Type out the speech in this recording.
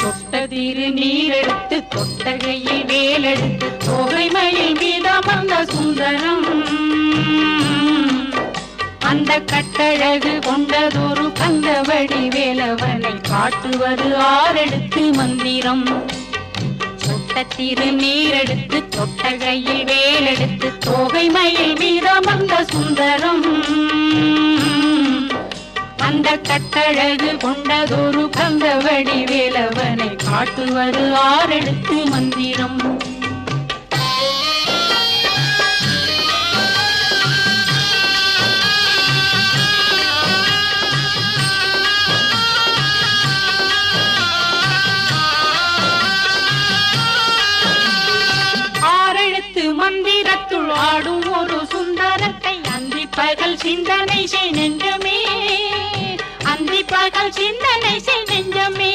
தொட்டதிரு நீரெடுத்து தொட்டகையில் வேலெடுத்து தோகைமயில் மீதமர்ந்த சுந்தரம் அந்த கட்டழகு கொண்டதொரு கந்தவடி வேலவனை காட்டுவது ஆரெடுத்து மந்திரம் தொட்டதிரு நீரெடுத்து தொட்டகையில் வேலெடுத்து தோகைமயில் மீதமர்ந்த சுந்தரம் அந்த கட்டழகு கொண்டதொரு கந்தவடி வேலவனை காட்டுவது ஆரெடுத்து மந்திரம் ஆரெழுத்து மந்திரத்துள் ஆடும் ஒரு சுந்தரத்தை அந்தி பகல் சிந்தனை செய் நெஞ்சமே அந்தி பகல் சிந்தனை செய் நெஞ்சமே